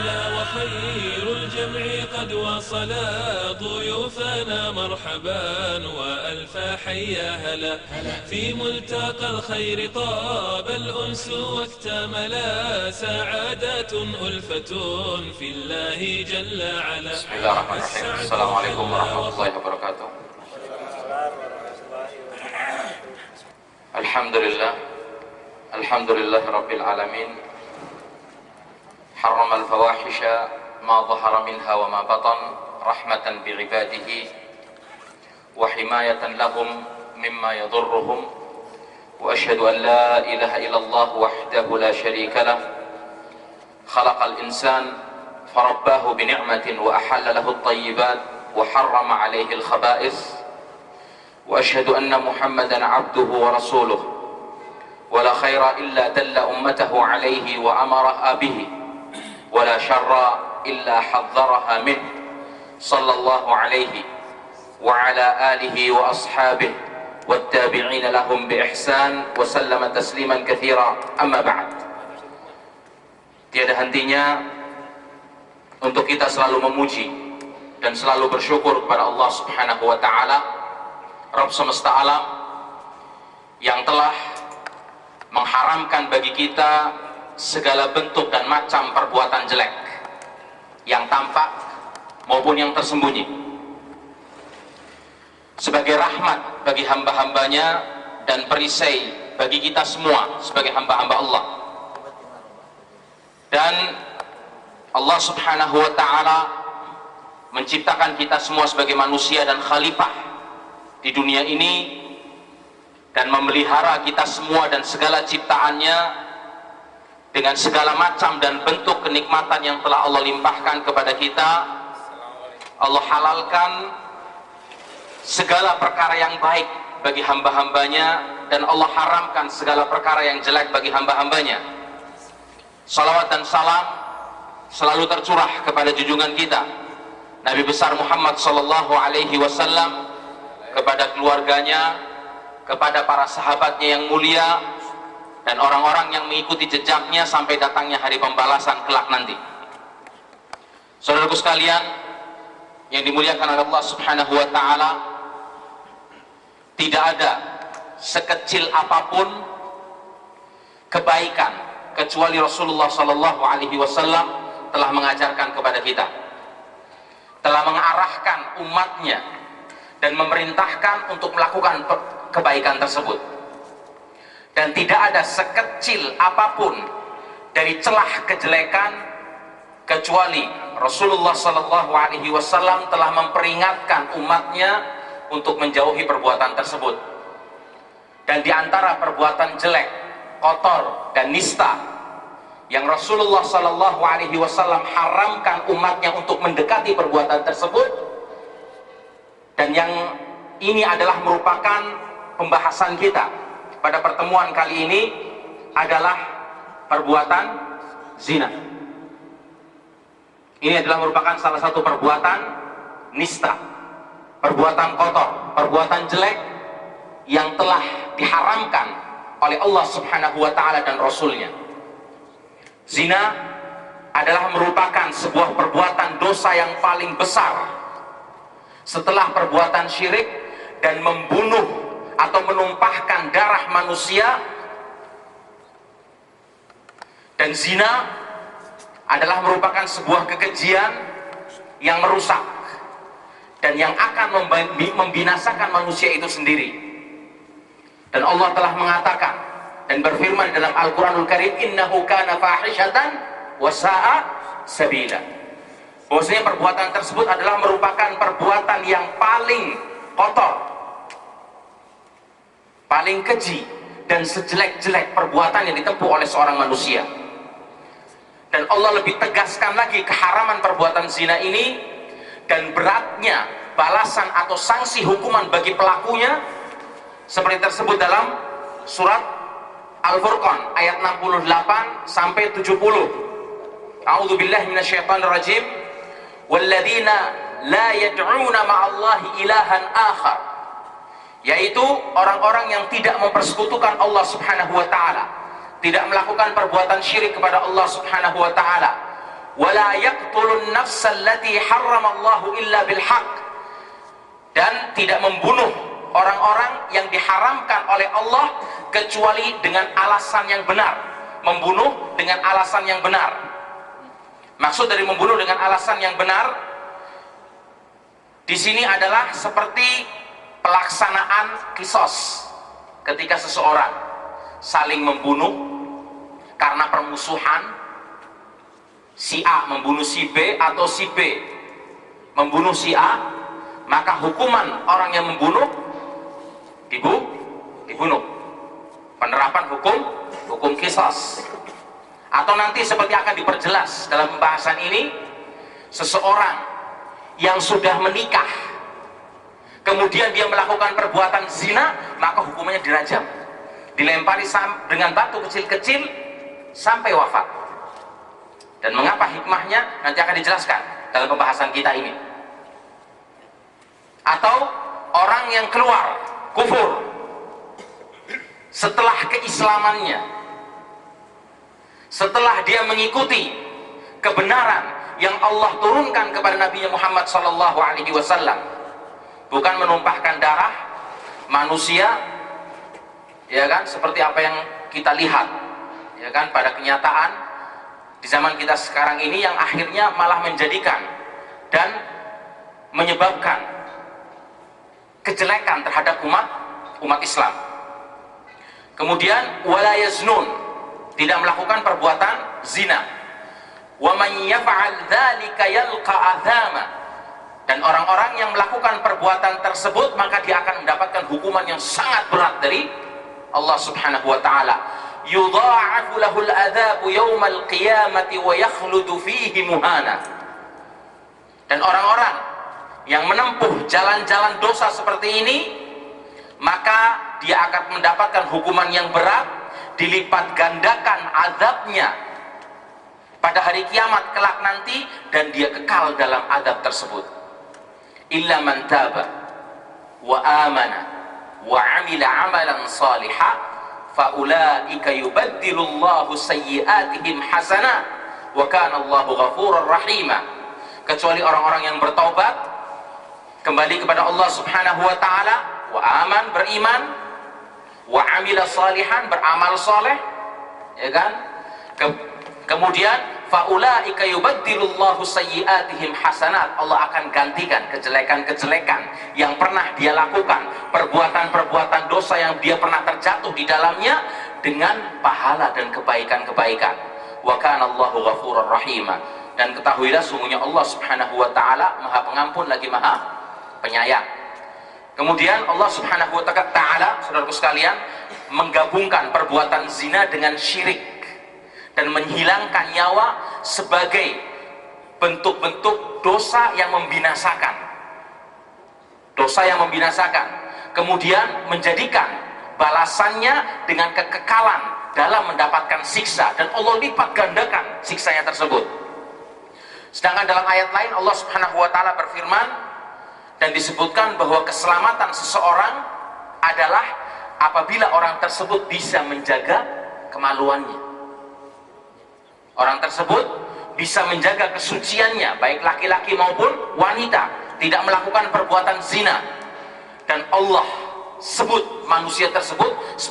أهلا وخير الجمع قد وصلا ضيوفنا مرحبا وألف حيا هلا في ملتقى الخير طاب الأنس واكتملا سعادات ألفة في الله جل علا. بسم الله الرحمن الرحيم. السلام عليكم ورحمة الله وبركاته. الحمد لله رب العالمين. حرم الفواحش ما ظهر منها وما بطن رحمة بعباده وحماية لهم مما يضرهم، وأشهد أن لا إله إلا الله وحده لا شريك له خلق الإنسان فرباه بنعمة وأحل له الطيبات وحرم عليه الخبائث، وأشهد أن محمدا عبده ورسوله ولا خير إلا دل أمته عليه وأمرها به ولا شر إلا حذرها منه صلى الله عليه وعلى آله وأصحابه والتابعين لهم بإحسان وسلم تسليما كثيرا. أما بعد, tiada hentinya untuk kita selalu memuji dan selalu bersyukur kepada Allah Subhanahu wa Ta'ala, Rabb semesta alam, yang telah mengharamkan bagi kita segala bentuk dan macam perbuatan jelek yang tampak maupun yang tersembunyi, sebagai rahmat bagi hamba-hambanya dan perisai bagi kita semua sebagai hamba-hamba Allah. Dan Allah Subhanahu wa Ta'ala menciptakan kita semua sebagai manusia dan khalifah di dunia ini dan memelihara kita semua dan segala ciptaannya dengan segala macam dan bentuk kenikmatan yang telah Allah limpahkan kepada kita. Allah halalkan segala perkara yang baik bagi hamba-hambanya dan Allah haramkan segala perkara yang jelek bagi hamba-hambanya. Salawat dan salam selalu tercurah kepada junjungan kita Nabi besar Muhammad sallallahu alaihi wasallam, kepada keluarganya, kepada para sahabatnya yang mulia, dan orang-orang yang mengikuti jejaknya sampai datangnya hari pembalasan kelak nanti. Saudaraku sekalian yang dimuliakan oleh Allah Subhanahu wa Ta'ala, tidak ada sekecil apapun kebaikan kecuali Rasulullah sallallahu alaihi wasallam telah mengajarkan kepada kita, telah mengarahkan umatnya dan memerintahkan untuk melakukan kebaikan tersebut. Dan tidak ada sekecil apapun dari celah kejelekan kecuali Rasulullah sallallahu alaihi wasallam telah memperingatkan umatnya untuk menjauhi perbuatan tersebut. Dan di antara perbuatan jelek, kotor dan nista yang Rasulullah sallallahu alaihi wasallam haramkan umatnya untuk mendekati perbuatan tersebut, dan yang ini adalah merupakan pembahasan kita pada pertemuan kali ini, adalah perbuatan zina. Ini adalah merupakan salah satu perbuatan nista, perbuatan kotor, perbuatan jelek yang telah diharamkan oleh Allah Subhanahu wa Ta'ala dan Rasulnya. Zina adalah merupakan sebuah perbuatan dosa yang paling besar setelah perbuatan syirik dan membunuh atau menumpahkan darah manusia. Dan zina adalah merupakan sebuah kekejian yang merusak dan yang akan membinasakan manusia itu sendiri. Dan Allah telah mengatakan dan berfirman dalam Al-Quranul Karim, innahu kana fahishatan wa sa'a sabila, bahwasanya perbuatan tersebut adalah merupakan perbuatan yang paling kotor, paling keji, dan sejelek-jelek perbuatan yang ditempuh oleh seorang manusia. Dan Allah lebih tegaskan lagi keharaman perbuatan zina ini dan beratnya balasan atau sanksi hukuman bagi pelakunya, seperti tersebut dalam surat Al-Furqan ayat 68 sampai 70. A'udzubillahi minasyaitonir rajim. Walladzina la yad'una ma'allahi ilahan akhar, yaitu orang-orang yang tidak mempersekutukan Allah Subhanahu wa Ta'ala, tidak melakukan perbuatan syirik kepada Allah Subhanahu wa Ta'ala, wala yaqtulun nafsal lati harramallahu illa bil haqq, dan tidak membunuh orang-orang yang diharamkan oleh Allah kecuali dengan alasan yang benar. Membunuh dengan alasan yang benar. Maksud dari membunuh dengan alasan yang benar di sini adalah seperti pelaksanaan kisos, ketika seseorang saling membunuh karena permusuhan, si A membunuh si B atau si B membunuh si A, maka hukuman orang yang membunuh dibunuh. Penerapan hukum kisos. Atau nanti seperti akan diperjelas dalam pembahasan ini, seseorang yang sudah menikah kemudian dia melakukan perbuatan zina, maka hukumannya dirajam, dilempari dengan batu kecil-kecil sampai wafat. Dan mengapa hikmahnya nanti akan dijelaskan dalam pembahasan kita ini. Atau orang yang keluar kufur setelah keislamannya, setelah dia mengikuti kebenaran yang Allah turunkan kepada Nabi Muhammad SAW, bukan menumpahkan darah manusia, ya kan, seperti apa yang kita lihat, ya kan, pada kenyataan di zaman kita sekarang ini, yang akhirnya malah menjadikan dan menyebabkan kejelekan terhadap umat Islam. Kemudian wala yaznun, tidak melakukan perbuatan zina. Wa man yaf'al dzalika yalqa athama, dan orang-orang yang melakukan perbuatan tersebut maka dia akan mendapatkan hukuman yang sangat berat dari Allah Subhanahu wa taala. Yudha'afu lahul adzabu yaumal qiyamati wa yakhludu fihi muhana. Dan orang-orang yang menempuh jalan-jalan dosa seperti ini, maka dia akan mendapatkan hukuman yang berat, dilipat gandakan azabnya pada hari kiamat kelak nanti, dan dia kekal dalam azab tersebut. Illa man taba wa amana wa amila amalan salihah faulaika yubaddilullahu sayyi'atihim hasanat wa kana Allahu ghafurur rahima. Kecuali orang-orang yang bertaubat, kembali kepada Allah Subhanahu wa taala, wa aman, beriman, wa amila salihan, beramal soleh, ya kan, kemudian faulaika yubaddilullahu sayyi'atihim hasanat, Allah akan gantikan kejelekan-kejelekan yang pernah dia lakukan, perbuatan-perbuatan dosa yang dia pernah terjatuh di dalamnya, dengan pahala dan kebaikan-kebaikan. Wa kana Allahu ghafurur rahima. Dan ketahuilah sungguhnya Allah Subhanahu wa taala Maha Pengampun lagi Maha Penyayang. Kemudian Allah Subhanahu wa taala, saudaraku sekalian, menggabungkan perbuatan zina dengan syirik dan menghilangkan nyawa sebagai bentuk-bentuk dosa yang membinasakan. Dosa yang membinasakan. Kemudian menjadikan balasannya dengan kekekalan dalam mendapatkan siksa, dan Allah lipat gandakan siksanya tersebut. Sedangkan dalam ayat lain Allah Subhanahu wa taala berfirman dan disebutkan bahwa keselamatan seseorang adalah apabila orang tersebut bisa menjaga kemaluannya. Orang tersebut bisa menjaga kesuciannya, baik laki-laki maupun wanita, tidak melakukan perbuatan zina. Dan Allah sebut manusia tersebut sebagai